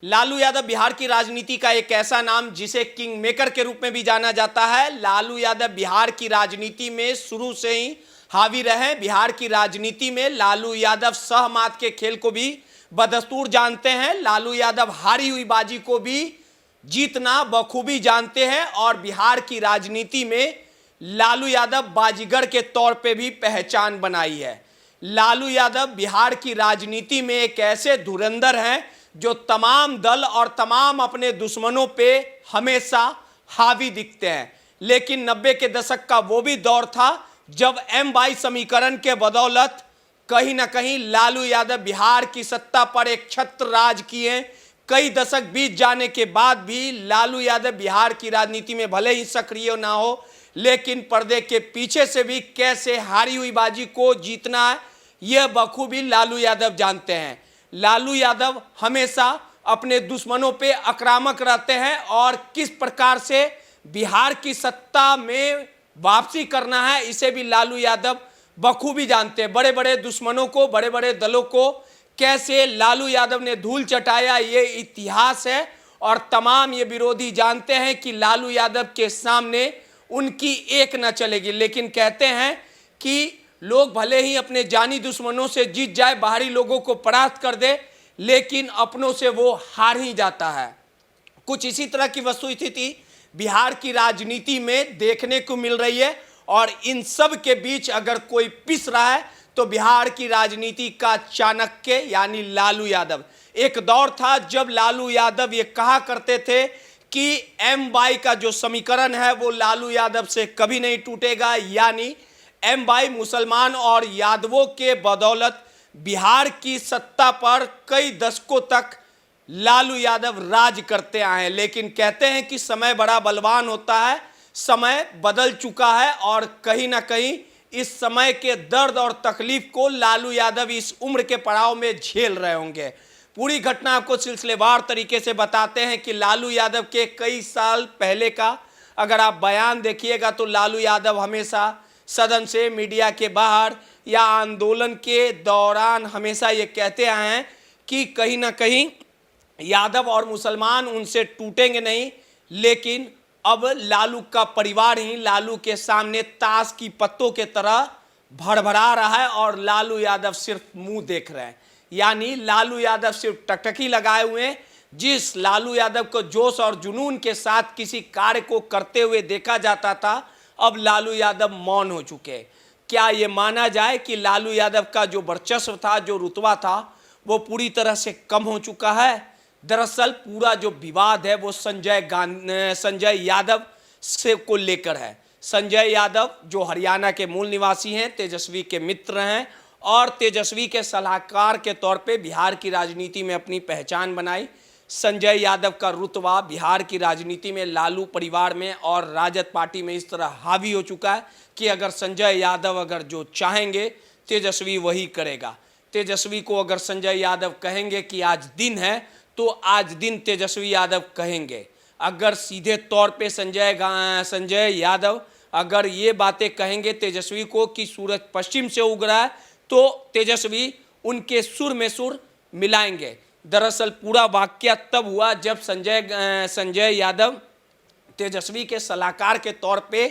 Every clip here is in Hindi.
लालू यादव बिहार की राजनीति का एक ऐसा नाम जिसे किंग मेकर के रूप में भी जाना जाता है। लालू यादव बिहार की राजनीति में शुरू से ही हावी रहे। बिहार की राजनीति में लालू यादव सहमात के खेल को भी बदस्तूर जानते हैं। लालू यादव हारी हुई बाजी को भी जीतना बखूबी जानते हैं और बिहार की राजनीति में लालू यादव बाजीगर के तौर पे भी पहचान बनाई है। लालू यादव बिहार की राजनीति में एक ऐसे धुरंधर हैं जो तमाम दल और तमाम अपने दुश्मनों पे हमेशा हावी दिखते हैं। लेकिन 90 के दशक का वो भी दौर था जब M22 समीकरण के बदौलत कहीं ना कहीं लालू यादव बिहार की सत्ता पर एक छत्र राज किए। कई दशक बीत जाने के बाद भी लालू यादव बिहार की राजनीति में भले ही सक्रिय ना हो, लेकिन पर्दे के पीछे से भी कैसे हारी हुई बाजी को जीतना है यह बखूबी लालू यादव जानते हैं। लालू यादव हमेशा अपने दुश्मनों पे आक्रामक रहते हैं और किस प्रकार से बिहार की सत्ता में वापसी करना है इसे भी लालू यादव बखूबी जानते हैं। बड़े बड़े दुश्मनों को, बड़े बड़े दलों को कैसे लालू यादव ने धूल चटाया ये इतिहास है और तमाम ये विरोधी जानते हैं कि लालू यादव के सामने उनकी एक न चलेगी। लेकिन कहते हैं कि लोग भले ही अपने जानी दुश्मनों से जीत जाए, बाहरी लोगों को परास्त कर दे, लेकिन अपनों से वो हार ही जाता है। कुछ इसी तरह की वस्तुस्थिति बिहार की राजनीति में देखने को मिल रही है और इन सब के बीच अगर कोई पिस रहा है तो बिहार की राजनीति का चाणक्य यानी लालू यादव। एक दौर था जब लालू यादव ये कहा करते थे कि M22 का जो समीकरण है वो लालू यादव से कभी नहीं टूटेगा, यानी M22 मुसलमान और यादवों के बदौलत बिहार की सत्ता पर कई दशकों तक लालू यादव राज करते आए हैं। लेकिन कहते हैं कि समय बड़ा बलवान होता है, समय बदल चुका है और कहीं ना कहीं इस समय के दर्द और तकलीफ को लालू यादव इस उम्र के पड़ाव में झेल रहे होंगे। पूरी घटना आपको सिलसिलेवार तरीके से बताते हैं कि लालू यादव के कई साल पहले का अगर आप बयान देखिएगा तो लालू यादव हमेशा सदन से, मीडिया के बाहर या आंदोलन के दौरान हमेशा ये कहते आए हैं कि कहीं ना कहीं यादव और मुसलमान उनसे टूटेंगे नहीं, लेकिन अब लालू का परिवार ही लालू के सामने ताश की पत्तों के तरह भड़बड़ा रहा है और लालू यादव सिर्फ मुंह देख रहे हैं। यानी लालू यादव सिर्फ टकटकी लगाए हुए हैं। जिस लालू यादव को जोश और जुनून के साथ किसी कार्य को करते हुए देखा जाता था, अब लालू यादव मौन हो चुके हैं। क्या ये माना जाए कि लालू यादव का जो वर्चस्व था, जो रुतबा था, वो पूरी तरह से कम हो चुका है? दरअसल पूरा जो विवाद है वो संजय यादव से को लेकर है। संजय यादव जो हरियाणा के मूल निवासी हैं, तेजस्वी के मित्र हैं और तेजस्वी के सलाहकार के तौर पे बिहार की राजनीति में अपनी पहचान बनाई। संजय यादव का रुतबा बिहार की राजनीति में लालू परिवार में और राजद पार्टी में इस तरह हावी हो चुका है कि अगर संजय यादव अगर जो चाहेंगे तेजस्वी वही करेगा। तेजस्वी को अगर संजय यादव कहेंगे कि आज दिन है तो आज दिन तेजस्वी यादव कहेंगे। अगर सीधे तौर पे संजय यादव अगर ये बातें कहेंगे तेजस्वी को कि सूरज पश्चिम से उग रहा है तो तेजस्वी उनके सुर में सुर मिलाएंगे। दरअसल पूरा वाकया तब हुआ जब संजय यादव तेजस्वी के सलाहकार के तौर पे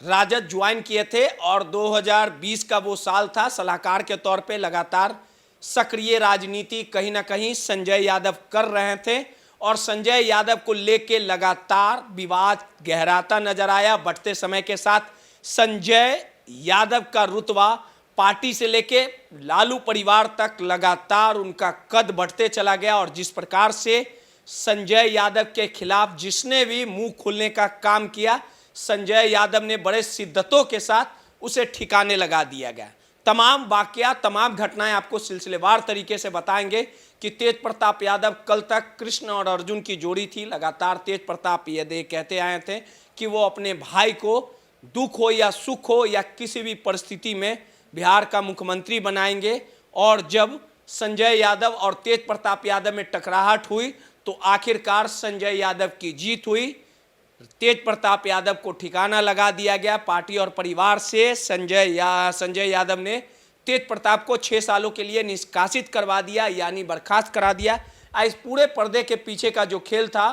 राजद ज्वाइन किए थे और 2020 का वो साल था। सलाहकार के तौर पे लगातार सक्रिय राजनीति कहीं ना कहीं संजय यादव कर रहे थे और संजय यादव को लेके लगातार विवाद गहराता नजर आया। बढ़ते समय के साथ संजय यादव का रुतबा पार्टी से लेके लालू परिवार तक लगातार उनका कद बढ़ते चला गया और जिस प्रकार से संजय यादव के खिलाफ जिसने भी मुंह खोलने का काम किया, संजय यादव ने बड़े शिद्दतों के साथ उसे ठिकाने लगा दिया गया। तमाम वाकया, तमाम घटनाएं आपको सिलसिलेवार तरीके से बताएंगे कि तेज प्रताप यादव कल तक कृष्ण और अर्जुन की जोड़ी थी। लगातार तेज प्रताप यादव कहते आए थे कि वो अपने भाई को दुख हो या सुख हो या किसी भी परिस्थिति में बिहार का मुख्यमंत्री बनाएंगे और जब संजय यादव और तेज प्रताप यादव में टकराहट हुई तो आखिरकार संजय यादव की जीत हुई। तेज प्रताप यादव को ठिकाना लगा दिया गया पार्टी और परिवार से। संजय यादव ने तेज प्रताप को 6 सालों के लिए निष्कासित करवा दिया, यानी बर्खास्त करा दिया। इस पूरे पर्दे के पीछे का जो खेल था,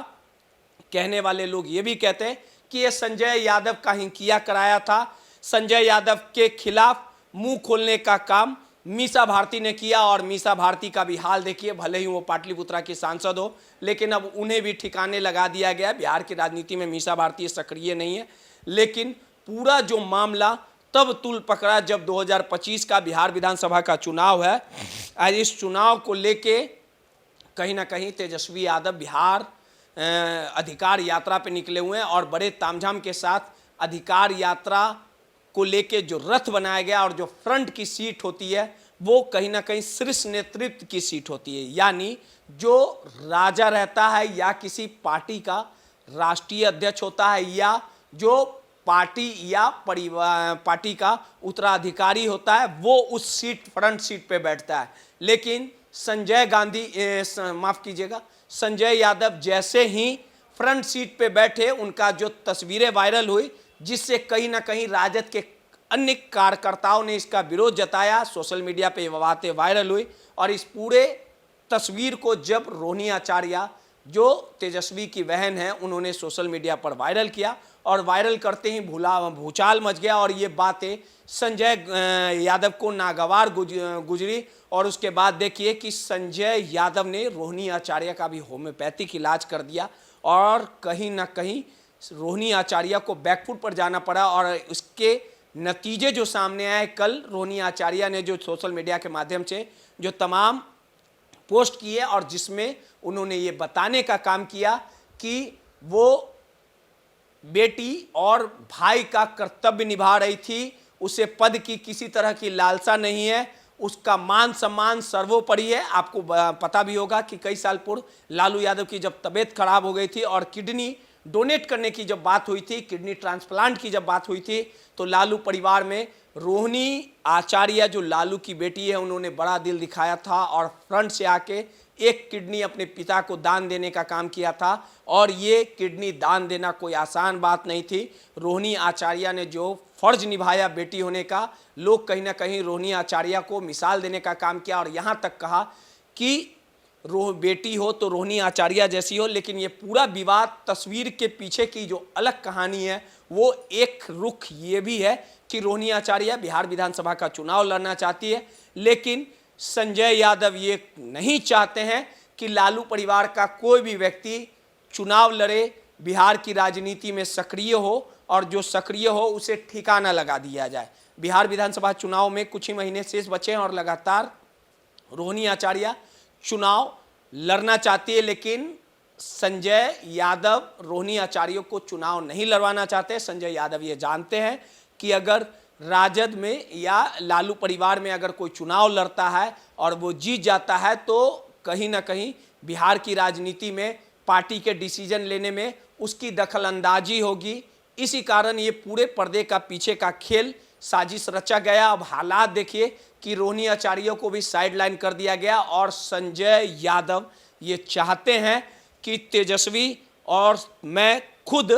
कहने वाले लोग ये भी कहते हैं कि ये संजय यादव का ही किया कराया था। संजय यादव के खिलाफ मुंह खोलने का काम मीसा भारती ने किया और मीसा भारती का भी हाल देखिए, भले ही वो पाटलिपुत्रा की सांसद हो, लेकिन अब उन्हें भी ठिकाने लगा दिया गया। बिहार की राजनीति में मीसा भारती सक्रिय नहीं है, लेकिन पूरा जो मामला तब तुल पकड़ा जब 2025 का बिहार विधानसभा का चुनाव है। आज इस चुनाव को लेके कहीं ना कहीं तेजस्वी यादव बिहार अधिकार यात्रा पे निकले हुए हैं और बड़े तामझाम के साथ अधिकार यात्रा को लेके जो रथ बनाया गया और जो फ्रंट की सीट होती है वो कहीं ना कहीं शीर्ष नेतृत्व की सीट होती है, यानी जो राजा रहता है या किसी पार्टी का राष्ट्रीय अध्यक्ष होता है या जो पार्टी या परिवार पार्टी का उत्तराधिकारी होता है वो उस सीट फ्रंट सीट पे बैठता है। लेकिन माफ कीजिएगा, संजय यादव जैसे ही फ्रंट सीट पे बैठे उनका जो तस्वीरें वायरल हुई, जिससे कहीं ना कहीं राजद के अन्य कार्यकर्ताओं ने इसका विरोध जताया, सोशल मीडिया पे बातें वायरल हुई। और इस पूरे तस्वीर को जब रोहिणी आचार्य जो तेजस्वी की बहन है उन्होंने सोशल मीडिया पर वायरल किया और वायरल करते ही भूचाल मच गया और ये बातें संजय यादव को नागवार गुजरी। और उसके बाद देखिए कि संजय यादव ने रोहिणी आचार्य का भी होम्योपैथिक इलाज कर दिया और कहीं ना कहीं रोहिणी आचार्य को बैकफुट पर जाना पड़ा। और उसके नतीजे जो सामने आए, कल रोहिणी आचार्य ने जो सोशल मीडिया के माध्यम से जो तमाम पोस्ट किए और जिसमें उन्होंने ये बताने का काम किया कि वो बेटी और भाई का कर्तव्य निभा रही थी, उसे पद की किसी तरह की लालसा नहीं है, उसका मान सम्मान सर्वोपरि है। आपको पता भी होगा कि कई साल पूर्व लालू यादव की जब तबीयत खराब हो गई थी और किडनी डोनेट करने की जब बात हुई थी, किडनी ट्रांसप्लांट की जब बात हुई थी, तो लालू परिवार में रोहिणी आचार्य जो लालू की बेटी है उन्होंने बड़ा दिल दिखाया था और फ्रंट से आके एक किडनी अपने पिता को दान देने का काम किया था। और ये किडनी दान देना कोई आसान बात नहीं थी। रोहिणी आचार्य ने जो फर्ज निभाया बेटी होने का, लोग कहीं ना कहीं रोहिणी आचार्य को मिसाल देने का काम किया और यहाँ तक कहा कि बेटी हो तो रोहिणी आचार्य जैसी हो। लेकिन ये पूरा विवाद तस्वीर के पीछे की जो अलग कहानी है वो एक रुख ये भी है कि रोहिणी आचार्य बिहार विधानसभा का चुनाव लड़ना चाहती है, लेकिन संजय यादव ये नहीं चाहते हैं कि लालू परिवार का कोई भी व्यक्ति चुनाव लड़े, बिहार की राजनीति में सक्रिय हो और जो सक्रिय हो उसे ठिकाना लगा दिया जाए। बिहार विधानसभा चुनाव में कुछ ही महीने शेष बचे हैं और लगातार रोहिणी आचार्य चुनाव लड़ना चाहती है, लेकिन संजय यादव रोहिणी आचार्य को चुनाव नहीं लड़वाना चाहते। संजय यादव ये जानते हैं कि अगर राजद में या लालू परिवार में अगर कोई चुनाव लड़ता है और वो जीत जाता है तो कहीं ना कहीं बिहार की राजनीति में पार्टी के डिसीजन लेने में उसकी दखलंदाजी होगी। इसी कारण ये पूरे पर्दे का पीछे का खेल साजिश रचा गया। अब हालात देखिए कि रोहिणी आचार्य को भी साइडलाइन कर दिया गया और संजय यादव ये चाहते हैं कि तेजस्वी और मैं खुद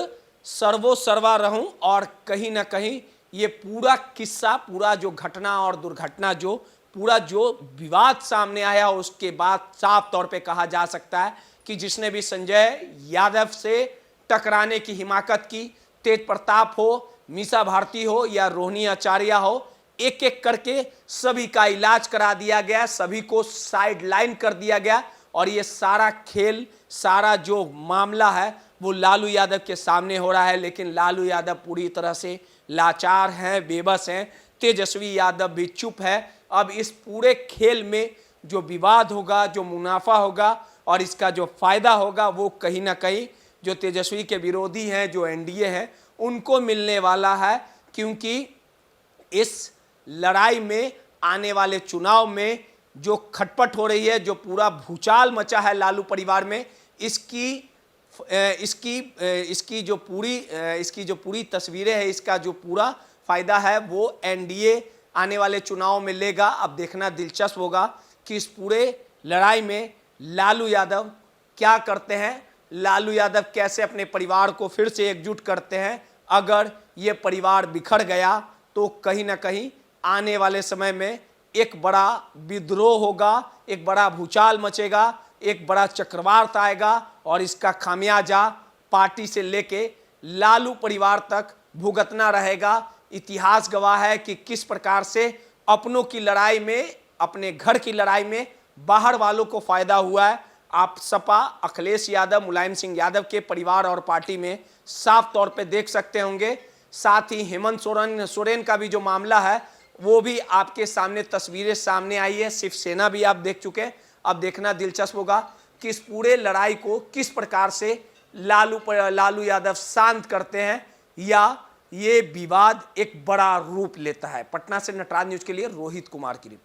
सर्वोसर्वा रहूं और कहीं ना कहीं ये पूरा किस्सा, पूरा जो घटना और दुर्घटना, जो पूरा जो विवाद सामने आया उसके बाद साफ तौर पे कहा जा सकता है कि जिसने भी संजय यादव से टकराने की हिमाकत की, तेज प्रताप हो, मीसा भारती हो या रोहिणी आचार्य हो, एक एक करके सभी का इलाज करा दिया गया, सभी को साइडलाइन कर दिया गया। और ये सारा खेल, सारा जो मामला है वो लालू यादव के सामने हो रहा है, लेकिन लालू यादव पूरी तरह से लाचार हैं, बेबस हैं। तेजस्वी यादव भी चुप है। अब इस पूरे खेल में जो विवाद होगा, जो मुनाफा होगा और इसका जो फायदा होगा वो कहीं ना कहीं जो तेजस्वी के विरोधी हैं, जो एनडीए हैं, उनको मिलने वाला है, क्योंकि इस लड़ाई में, आने वाले चुनाव में जो खटपट हो रही है, जो पूरा भूचाल मचा है लालू परिवार में, इसकी जो पूरी तस्वीरें हैं, इसका जो पूरा फायदा है वो एनडीए आने वाले चुनाव में लेगा। अब देखना दिलचस्प होगा कि इस पूरे लड़ाई में लालू यादव क्या करते हैं, लालू यादव कैसे अपने परिवार को फिर से एकजुट करते हैं। अगर ये परिवार बिखर गया तो कहीं ना कहीं आने वाले समय में एक बड़ा विद्रोह होगा, एक बड़ा भूचाल मचेगा, एक बड़ा चक्रवात आएगा और इसका खामियाजा पार्टी से लेके लालू परिवार तक भुगतना रहेगा। इतिहास गवाह है कि किस प्रकार से अपनों की लड़ाई में, अपने घर की लड़ाई में बाहर वालों को फायदा हुआ है। आप सपा, अखिलेश यादव, मुलायम सिंह यादव के परिवार और पार्टी में साफ तौर पे देख सकते होंगे। साथ ही हेमंत सोरेन का भी जो मामला है वो भी आपके सामने तस्वीरें सामने आई है। शिवसेना भी आप देख चुके। अब देखना दिलचस्प होगा कि इस पूरे लड़ाई को किस प्रकार से लालू यादव शांत करते हैं या ये विवाद एक बड़ा रूप लेता है। पटना से नटराज न्यूज के लिए रोहित कुमार की रिपोर्ट।